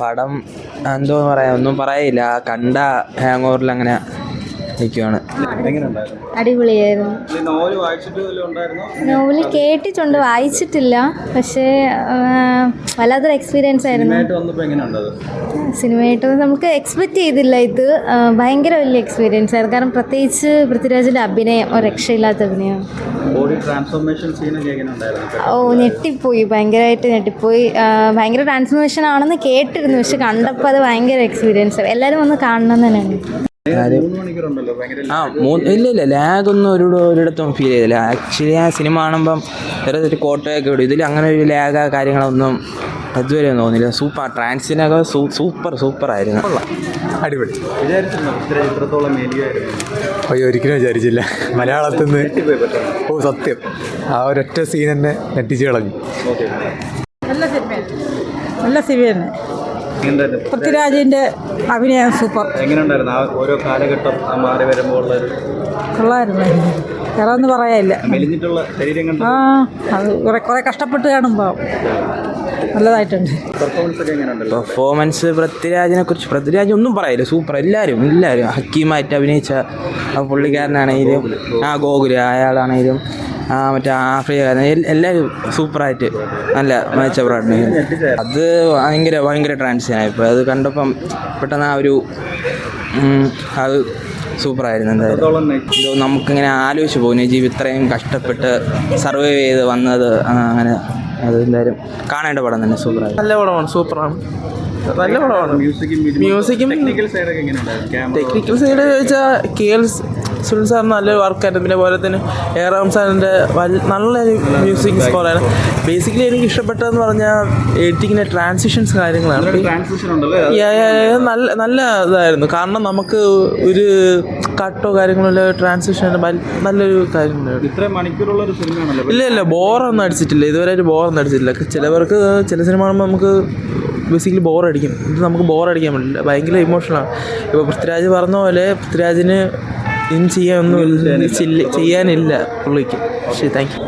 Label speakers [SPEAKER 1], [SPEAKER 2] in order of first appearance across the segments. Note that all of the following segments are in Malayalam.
[SPEAKER 1] പടം എന്തോ പറയാ, ഒന്നും പറയില്ല. കണ്ട ഹാങ് ഓവറിൽ അങ്ങനെ നിൽക്കുവാണ്.
[SPEAKER 2] അടിപൊളിയായിരുന്നു. നോവൽ കേട്ടിട്ടുണ്ട്, വായിച്ചിട്ടില്ല. പക്ഷേ വല്ലാത്തൊരു എക്സ്പീരിയൻസ് ആയിരുന്നു. സിനിമയായിട്ട് നമുക്ക് എക്സ്പെക്റ്റ് ചെയ്തില്ല. ഇത് ഭയങ്കര വലിയ എക്സ്പീരിയൻസ് ആയിരുന്നു. കാരണം പ്രത്യേകിച്ച് പൃഥ്വിരാജിൻ്റെ അഭിനയം ഒരു രക്ഷയില്ലാത്ത അഭിനയം. ഞെട്ടിപ്പോയി, ഭയങ്കരമായിട്ട് ഞെട്ടിപ്പോയി. ഭയങ്കര ട്രാൻസ്ഫോർമേഷൻ ആണെന്ന് കേട്ടിരുന്നു, പക്ഷെ കണ്ടപ്പോൾ അത് ഭയങ്കര എക്സ്പീരിയൻസ്. എല്ലാവരും ഒന്ന് കാണണം തന്നെയാണ്.
[SPEAKER 1] ഇല്ല ലാഗൊന്നും ഒരിടത്തും ഫീൽ ചെയ്തില്ല. ആക്ച്വലി ആ സിനിമ കാണുമ്പം ചെറിയ കോട്ടയൊക്കെ വിടും. ഇതിൽ അങ്ങനെ ഒരു ലാഗ കാര്യങ്ങളൊന്നും അതുവരെ തോന്നില്ല. സൂപ്പർ ട്രാൻസിനൊക്കെ സൂപ്പറായിരുന്നു.
[SPEAKER 3] അടിപൊളി. അയ്യോ, ഒരിക്കലും വിചാരിച്ചില്ല. മലയാളത്തിൽ നിന്ന് സത്യം ആ ഒരൊറ്റ സീൻ തന്നെ നെറ്റിച്ച് കളഞ്ഞു.
[SPEAKER 4] നല്ല സിനിമ തന്നെ. പൃഥ്വിരാജിൻ്റെ അഭിനയം സൂപ്പർ.
[SPEAKER 5] എങ്ങനെയുണ്ടായിരുന്നു ഓരോ കാലഘട്ടം മാറി വരുമ്പോൾ?
[SPEAKER 4] കൊള്ളായിരുന്നു, വേറെ ഒന്നും പറയാനില്ല.
[SPEAKER 5] മെലിഞ്ഞിട്ടുള്ള ശരീരം കണ്ടു.
[SPEAKER 4] അത് കുറേ കഷ്ടപ്പെട്ട് കാണുമ്പോൾ നല്ലതായിട്ടുണ്ട്.
[SPEAKER 1] പെർഫോമൻസ് പൃഥ്വിരാജ് ഒന്നും പറയില്ല, സൂപ്പർ. എല്ലാവരും ഹക്കീമായിട്ട് അഭിനയിച്ച പുള്ളിക്കാരനാണെങ്കിലും ഗോകുല് അയാളാണെങ്കിലും മറ്റേ ആഫ്രിക്കക്കാരൻ എല്ലാവരും സൂപ്പറായിട്ട് നല്ല മികച്ച പ്രകടനം. അത് ഭയങ്കര ട്രാൻസിഷനായിപ്പോൾ അത് കണ്ടപ്പം പെട്ടെന്ന് അത് സൂപ്പറായിരുന്നു. എന്തായാലും നമുക്കിങ്ങനെ ആലോചിച്ച് പോകും, നജീബ് ഇത്രയും കഷ്ടപ്പെട്ട് സർവൈവ് ചെയ്ത് വന്നത്. അങ്ങനെ അത് എന്തായാലും കാണേണ്ട പടം തന്നെ. സൂപ്പറായിരുന്നു.
[SPEAKER 6] നല്ല പടമാണ്, സൂപ്പറാണ്, നല്ല പടമാണ്. മ്യൂസിക്കും ടെക്നിക്കൽ സൈഡ് ചോദിച്ചാൽ KL സുനിൽ സാർ നല്ലൊരു വർക്കായിരുന്നു. പിന്നെ പോലെ തന്നെ എ.ആർ. സാറിൻ്റെ നല്ലൊരു മ്യൂസിക് സ്കോറാണ്. ബേസിക്കലി എനിക്ക് ഇഷ്ടപ്പെട്ടതെന്ന് പറഞ്ഞാൽ എഡിറ്റിങ്ങിൻ്റെ ട്രാൻസിഷൻസ് കാര്യങ്ങളാണ്. നല്ല ഇതായിരുന്നു. കാരണം നമുക്ക് ഒരു കട്ടോ കാര്യങ്ങളോ ട്രാൻസിഷൻ നല്ലൊരു കാര്യങ്ങളായിരുന്നു. ഇല്ല ബോറൊന്നും അടിച്ചിട്ടില്ല, ഇതുവരെ ഒരു ബോറൊന്നും അടിച്ചിട്ടില്ല. ചിലവർക്ക് ചില സിനിമ കാണുമ്പോൾ നമുക്ക് ബേസിക്കലി ബോറടിക്കും. ഇത് നമുക്ക് ബോറടിക്കാൻ പറ്റില്ല, ഭയങ്കര ഇമോഷണലാണ്. ഇപ്പോൾ പൃഥ്വിരാജ് പറഞ്ഞ പോലെ പൃഥ്വിരാജിന് ഇനി ചെയ്യാനില്ല പുള്ളിക്ക്. ശരി, താങ്ക് യു.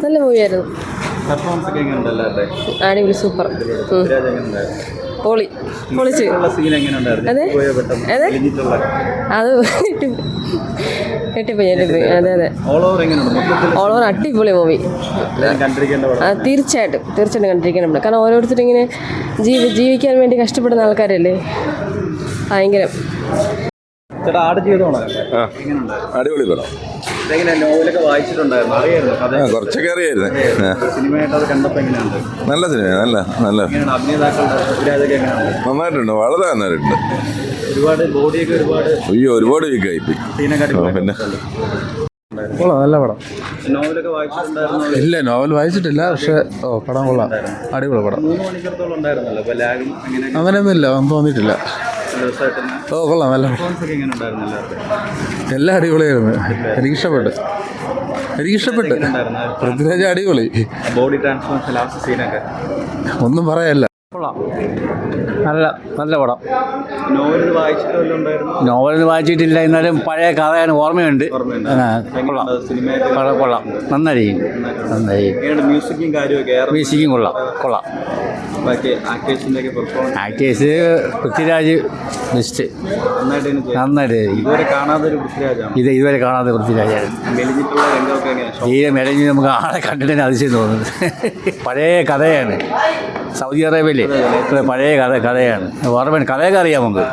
[SPEAKER 7] നല്ല മൂവിയായിരുന്നു. അടിപൊളി, സൂപ്പർ, പൊളിച്ച്. അതെ അത് ഞെട്ടിപ്പോയി. അതെ ഓൾ ഓവർ അടിപൊളി മൂവി. തീർച്ചയായിട്ടും കണ്ടിരിക്കണം. കാരണം ഓരോരുത്തരും ഇങ്ങനെ ജീവിക്കാൻ വേണ്ടി കഷ്ടപ്പെടുന്ന ആൾക്കാരല്ലേ. ഭയങ്കര
[SPEAKER 8] അടിപൊളി പടം. കുറച്ചൊക്കെ അറിയായിരുന്നു. നല്ല സിനിമ, നല്ല നന്നായിട്ടുണ്ട്, വളരെ നന്നായിട്ടുണ്ട്. അയ്യോ, ഒരുപാട് വീക്കായിപ്പോയി. പിന്നെ
[SPEAKER 3] നല്ല പടം. ഇല്ല, നോവൽ വായിച്ചിട്ടില്ല, പക്ഷെ പടം കൊള്ളാം, അടിപൊളി പടം. അങ്ങനെയൊന്നുമില്ല, ഒന്നും തോന്നിയിട്ടില്ല. കൊള്ളാം, നല്ല എല്ലാം അടിപൊളിയായിരുന്നു. എനിക്കിഷ്ടപ്പെട്ടു. പൃഥ്വിരാജ് അടിപൊളി.
[SPEAKER 5] ബോഡി ട്രാൻസ്ഫോർമേഷൻ ലാസ്റ്റ് സീനൊക്കെ
[SPEAKER 3] ഒന്നും പറയാനില്ല.
[SPEAKER 9] കൊള്ളാം, നല്ല പടം.
[SPEAKER 5] നോവൽ
[SPEAKER 9] വായിച്ചിട്ടില്ല, എന്നാലും പഴയ കഥയാണ്, ഓർമ്മയുണ്ട്. കൊള്ളാം, നന്നായി. മ്യൂസിക്കും കൊള്ളാം. ആക്ടേഴ്സ് പൃഥ്വിരാജ് ബെസ്റ്റ്, നന്നായിട്ട്. ഇതുവരെ കാണാത്ത പൃഥ്വിരാജാണ്. തീരെ മെലിഞ്ഞ് നമുക്ക് ആളെ കണ്ടിട്ട് തന്നെ അതിശയം തോന്നുന്നത്. പഴയ കഥയാണ്, സൗദി അറേബ്യയിലെ പഴയ കഥയാണ്. ഓർമ്മ കഥയൊക്കെ അറിയാം നമുക്ക്.